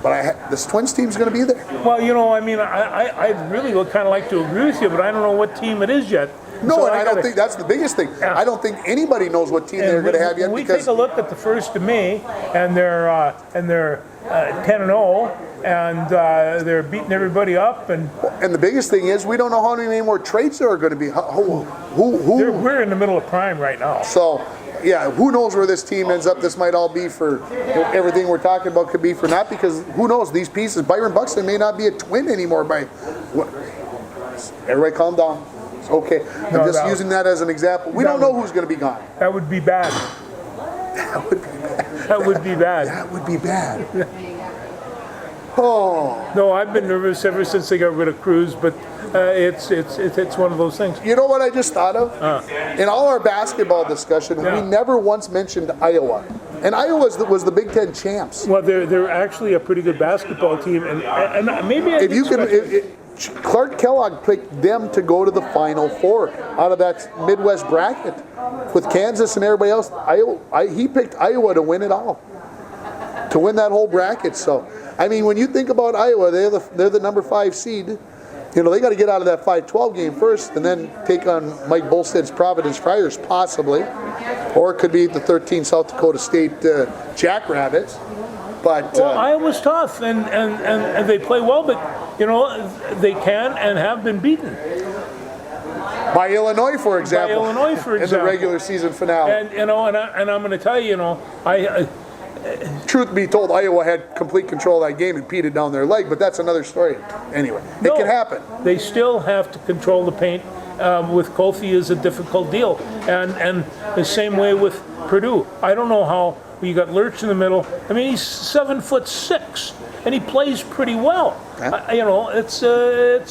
but this Twins team's going to be there. Well, I really would kind of like to agree with you, but I don't know what team it is yet. No, so and I don't think that's the biggest thing. Yeah. I don't think anybody knows what team they're going to have yet. We take a look at the 1st of May, and they're 10-0, and they're beating everybody up. And the biggest thing is we don't know how many more trades there are going to be. We're in the middle of prime right now. So, who knows where this team ends up? This might all be for everything we're talking about. Could be for not, because who knows these pieces. Byron Buxton may not be a Twin anymore. Everybody, calm down. Okay, I'm just using that as an example. We don't know who's going to be gone. That would be bad. That would be bad. That would be bad. That would be bad. Oh. No, I've been nervous ever since they got rid of Cruz, but it's one of those things. You know what I just thought of? In all our basketball discussion, we never once mentioned Iowa. And Iowa was the Big Ten champs. Well, they're actually a pretty good basketball team, and maybe Clark Kellogg picked them to go to the Final Four out of that Midwest bracket with Kansas and everybody else. He picked Iowa to win it all, to win that whole bracket. So, I mean, when you think about Iowa, they're the number 5 seed. They got to get out of that 5-12 game first and then take on Mike Bolstead's Providence Friars possibly, or it could be the 13 South Dakota State Jackrabbits. But Iowa's tough, and they play well, but they can and have been beaten by Illinois, for example. In the regular season finale. And I'm going to tell you, truth be told, Iowa had complete control of that game and peed it down their leg, but that's another story. Anyway, it can happen. They still have to control the paint. With Kofi is a difficult deal, and the same way with Purdue. I don't know how. You got Lurch in the middle. I mean, he's 7'6", and he plays pretty well. That's a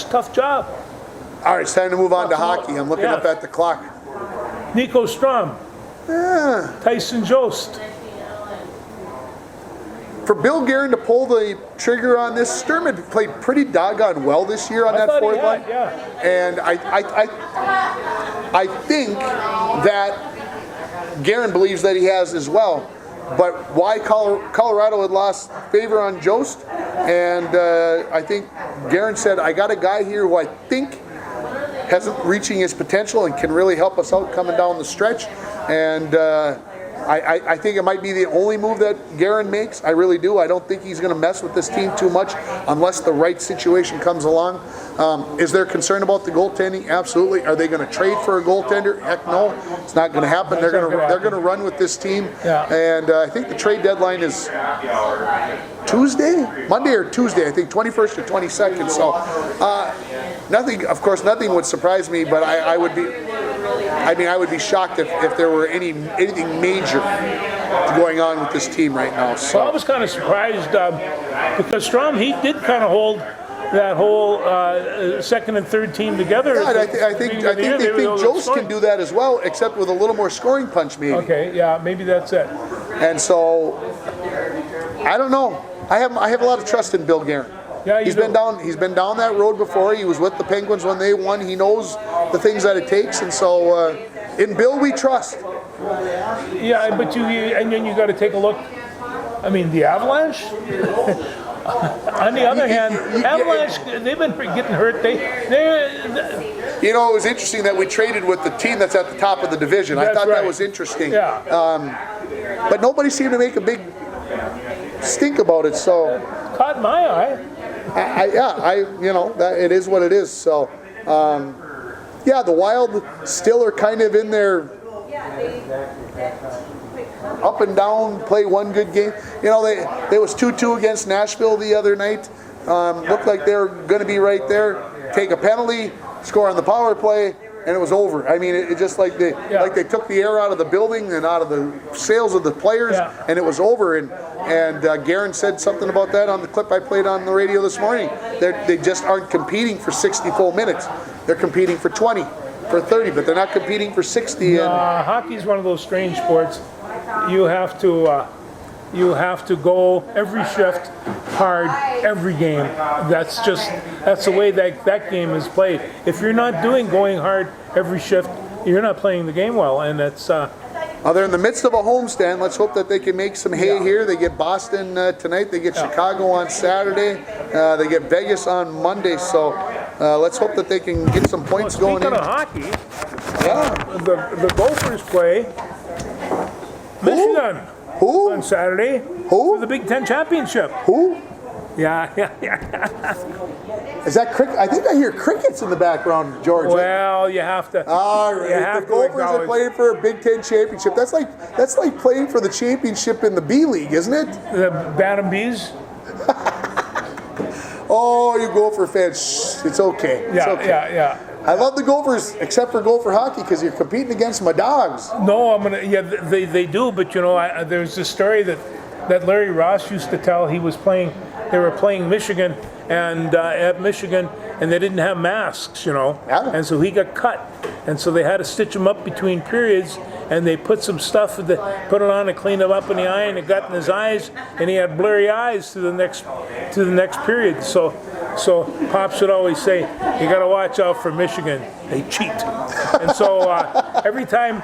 tough job. All right, it's time to move on to hockey. I'm looking up at the clock. Nico Strom. Tyson Jost. For Bill Guerin to pull the trigger on this, Sturm had played pretty doggone well this year on that fourth line. And I think that Guerin believes that he has as well, but why Colorado had lost favor on Jost, and I think Guerin said, I got a guy here who I think hasn't reaching his potential and can really help us out coming down the stretch, and I think it might be the only move that Guerin makes. I really do. I don't think he's going to mess with this team too much unless the right situation comes along. Is there concern about the goaltending? Absolutely. Are they going to trade for a goaltender? Heck no. It's not going to happen. They're going to run with this team. And I think the trade deadline is Monday or Tuesday. I think 21st or 22nd. So nothing would surprise me, but I would be shocked if there were anything major going on with this team right now. So I was kind of surprised because Strom, he did kind of hold that whole second and third team together. Yeah, I think they think Jost can do that as well, except with a little more scoring punch, maybe. Okay, yeah, maybe that's it. And so I don't know. I have a lot of trust in Bill Guerin. Yeah, He's been down that road before. He was with the Penguins when they won. He knows the things that it takes, and so in Bill we trust. Yeah, but and then you got to take a look. I mean, the Avalanche. On the other hand, Avalanche, they've been getting hurt. You know, it was interesting that we traded with the team that's at the top of the division. I thought that was interesting. Yeah. But nobody seemed to make a big stink about it. So caught my eye. That it is what it is. So, the Wild still are kind of in their up and down, play one good game. You know, they was 2-2 against Nashville the other night. Looked like they were going to be right there. Take a penalty, score on the power play, and it was over. I mean, it just like they took the air out of the building and out of the sails of the players, and it was over. And Guerin said something about that on the clip I played on the radio this morning. They just aren't competing for 60 full minutes. They're competing for 20, for 30, but they're not competing for 60. Hockey's one of those strange sports. You have to go every shift hard every game. That's the way that game is played. If you're not going hard every shift, you're not playing the game well, and that's. They're in the midst of a homestand. Let's hope that they can make some hay here. They get Boston tonight. They get Chicago on Saturday. They get Vegas on Monday. So let's hope that they can get some points going. Speaking of hockey, the Gophers play Michigan on Saturday for the Big Ten Championship. Yeah. Is that cricket? I think I hear crickets in the background, George. Well, you have to. All right. The Gophers are playing for a Big Ten championship. That's like playing for the championship in the B League, isn't it? The Bantam Bees. Oh, you Gopher fans, it's okay. It's okay. Yeah. I love the Gophers, except for Gopher hockey, because you're competing against my dogs. No, they do, but you know, there's this story that Larry Ross used to tell. They were playing Michigan, and at Michigan, and they didn't have masks, you know, and so he got cut, and so they had to stitch him up between periods, and they put some stuff, put it on to clean him up in the eye, and it got in his eyes, and he had blurry eyes to the next period. So Pops would always say, you got to watch out for Michigan. They cheat. And so every time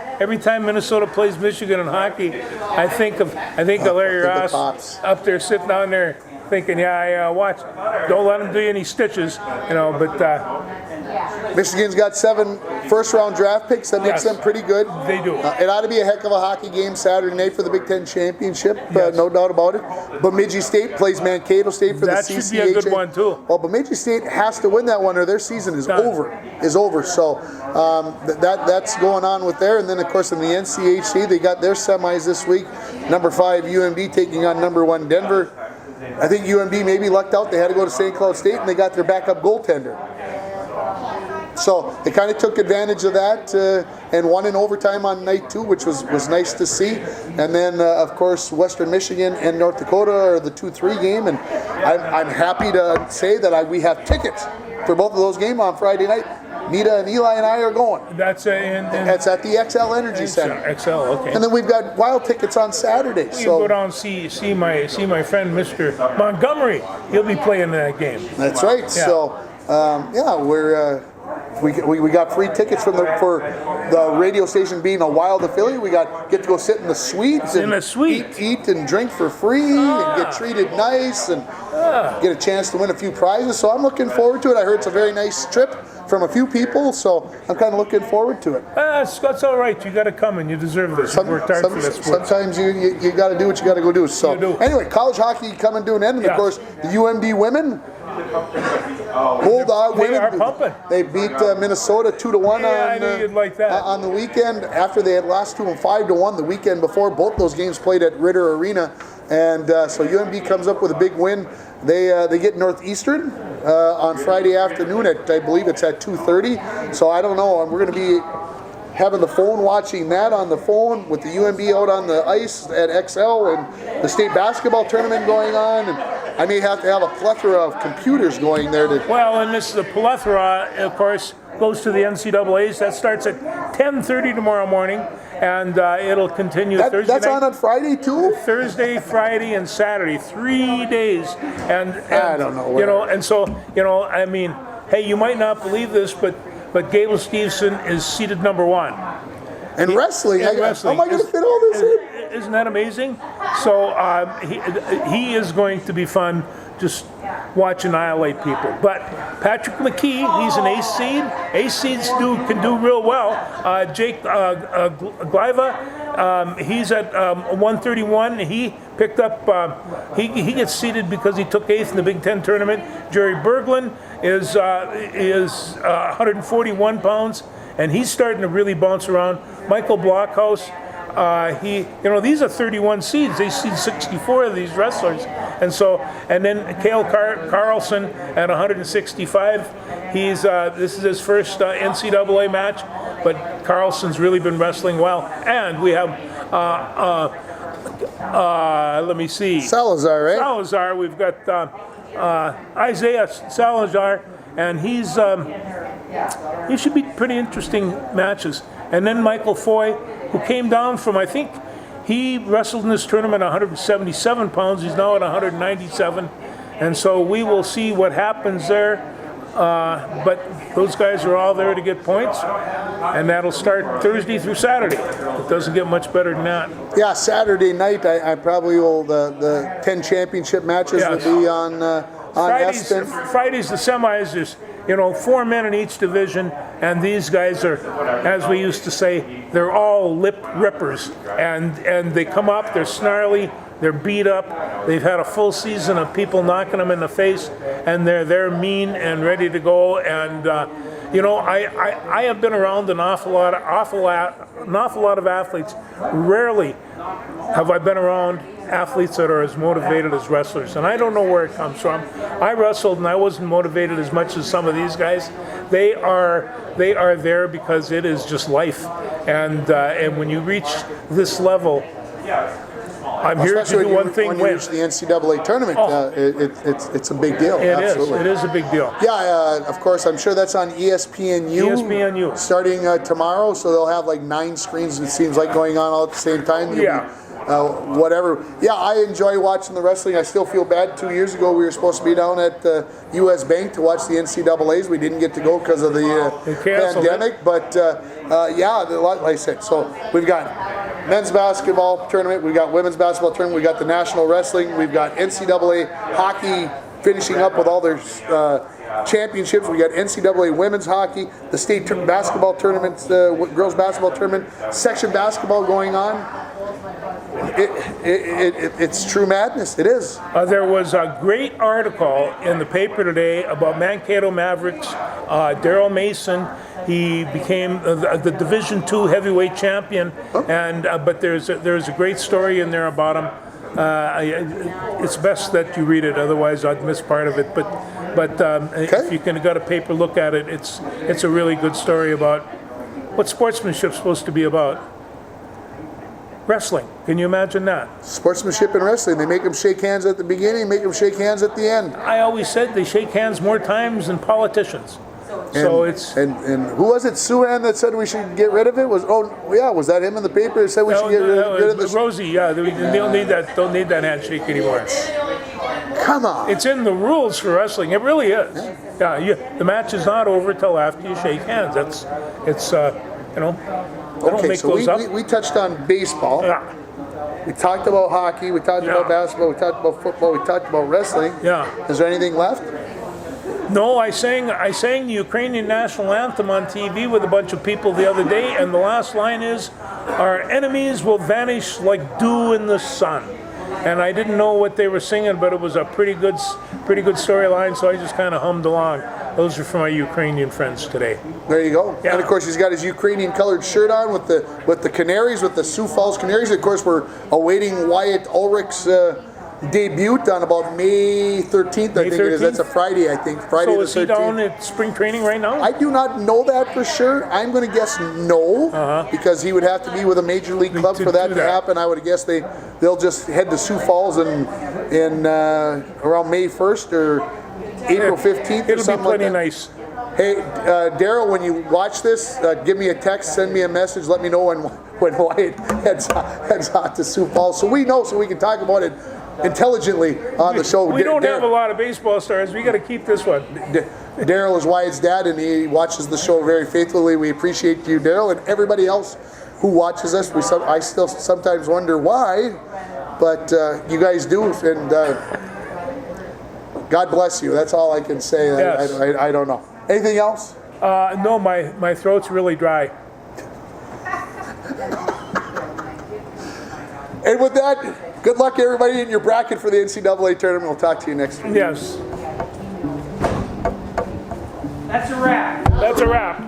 Minnesota plays Michigan in hockey, I think of Larry Ross up there sitting down there thinking, watch, don't let them do you any stitches, you know. But Michigan's got 7 first-round draft picks. That makes them pretty good. They do. It ought to be a heck of a hockey game Saturday night for the Big Ten Championship, no doubt about it. Bemidji State plays Mankato State for the CCHA. That should be a good one, too. Well, Bemidji State has to win that one or their season is over. So that's going on with there. And then, of course, in the NCHC, they got their semis this week. Number 5 UMD taking on number 1 Denver. I think UMD maybe lucked out. They had to go to St. Cloud State, and they got their backup goaltender. So they kind of took advantage of that and won in overtime on night 2, which was nice to see. And then, of course, Western Michigan and North Dakota are the 2-3 game. And I'm happy to say that we have tickets for both of those games on Friday night. Nita and Eli and I are going. That's at the XL Energy Center. XL, okay. And then we've got Wild tickets on Saturday. You go down and see my friend Mr. Montgomery. He'll be playing that game. That's right. Yeah. So we got free tickets for the radio station being a Wild affiliate. We get to go sit in the suites and eat and drink for free and get treated nice and get a chance to win a few prizes. So I'm looking forward to it. I heard it's a very nice trip from a few people, so I'm kind of looking forward to it. That's all right. You got to come and you deserve this. You worked hard for this. Sometimes you got to do what you got to go do. So anyway, college hockey coming to an end, and of course the UMD women. Hold on, they are pumping. They beat Minnesota 2-1 I knew you'd like that. On the weekend after they had lost to them 5-1 the weekend before. Both those games played at Ritter Arena, and so UMD comes up with a big win. They get Northeastern on Friday afternoon at, I believe it's at 2:30. So I don't know. We're going to be having the phone, watching that on the phone with the UMB out on the ice at XL and the state basketball tournament going on. And I may have to have a plethora of computers going there. Well, and this is a plethora, of course. goes to the NCAAs. That starts at 10:30 tomorrow morning, and it'll continue Thursday That's night. on Friday too? Thursday, Friday, and Saturday, 3 days. And I don't know. You know, and so, you know, I mean, hey, you might not believe this, but Gable Stevenson is seated number 1. And wrestling, how am I going to fit all this in? Isn't that amazing? So he is going to be fun. Just watch annihilate people. But Patrick McKee, he's an ace seed. Ace seeds can do real well. Jake Gliva, he's at 131. He picked up. He gets seeded because he took 8th in the Big Ten tournament. Jerry Berglund is 141 pounds, and he's starting to really bounce around. Michael Blockhouse. These are 31 seeds. They seed 64 of these wrestlers, and then Cale Carlson at 165. This is his first NCAA match, but Carlson's really been wrestling well. And we have let me see, Salazar, right? Salazar. We've got Isaiah Salazar, and he should be pretty interesting matches. And then Michael Foy, who came down from, I think, he wrestled in this tournament 177 pounds. He's now at 197. And so we will see what happens there. But those guys are all there to get points. And that'll start Thursday through Saturday. It doesn't get much better than that. Yeah, Saturday night, I probably will, the 10 championship matches will be on Espen. Fridays, the semis, there's 4 men in each division, and these guys are, as we used to say, they're all lip rippers, and they come up, they're snarly, they're beat up, they've had a full season of people knocking them in the face, and they're mean and ready to go. And I have been around an awful lot of athletes. Rarely have I been around athletes that are as motivated as wrestlers, and I don't know where it comes from. I wrestled and I wasn't motivated as much as some of these guys. They are there because it is just life, and when you reach this level, I'm here to do one thing: when you win. reach the NCAA tournament, it's a big deal. Absolutely. It is a big deal. Yeah, of course. I'm sure that's on ESPNU. ESPNU starting tomorrow, so they'll have like 9 screens. It seems like going on all at the same time. Whatever. Yeah, I enjoy watching the wrestling. I still feel bad. 2 years ago, we were supposed to be down at U.S. Bank to watch the NCAAs. We didn't get to go because of the pandemic. But like I said, so we've got men's basketball tournament. We've got women's basketball tournament. We've got the national wrestling. We've got NCAA hockey finishing up with all their championships. We got NCAA women's hockey, the state basketball tournament, girls basketball tournament, section basketball going on. It's true madness. It is. There was a great article in the paper today about Mankato Mavericks. Daryl Mason, he became the Division II heavyweight champion, but there's a great story in there about him. It's best that you read it, otherwise I'd miss part of it. But if you can got a paper look at it, it's a really good story about what sportsmanship's supposed to be about. Wrestling. Can you imagine that? Sportsmanship in wrestling. They make them shake hands at the beginning, make them shake hands at the end. I always said they shake hands more times than politicians. And who was it? Suhan that said we should get rid of it? Was that him in the paper that said we should get rid of this? Rosie, yeah. They don't need that handshake anymore. Come on. It's in the rules for wrestling. It really is. Yeah. The match is not over till after you shake hands. Okay, so we touched on baseball. Yeah. We talked about hockey. We talked about basketball. We talked about football. We talked about wrestling. Yeah. Is there anything left? No, I sang the Ukrainian national anthem on TV with a bunch of people the other day, and the last line is, "Our enemies will vanish like dew in the sun." And I didn't know what they were singing, but it was a pretty good storyline, so I just kind of hummed along. Those are for my Ukrainian friends today. There you go. Yeah. And of course, he's got his Ukrainian colored shirt on with the Canaries, with the Sioux Falls Canaries. Of course, we're awaiting Wyatt Ulrich's debut on about May 13th, I think it is. That's a Friday, I think. Friday the 13th. So is he down at spring training right now? I do not know that for sure. I'm going to guess no, because he would have to be with a major league club for that to happen. I would guess they'll just head to Sioux Falls in around May 1st or April 15th or something like that. It'll be plenty nice. Hey, Daryl, when you watch this, give me a text, send me a message, let me know when Wyatt heads out to Sioux Falls, so we know, so we can talk about it intelligently on the show. We don't have a lot of baseball stars. We got to keep this one. Daryl is Wyatt's dad, and he watches the show very faithfully. We appreciate you, Daryl, and everybody else who watches us. I still sometimes wonder why, but you guys do, and God bless you. That's all I can say. Yes. I don't know. Anything else? No, my throat's really dry. And with that, good luck everybody in your bracket for the NCAA tournament. We'll talk to you next week. Yes. That's a wrap. That's a wrap.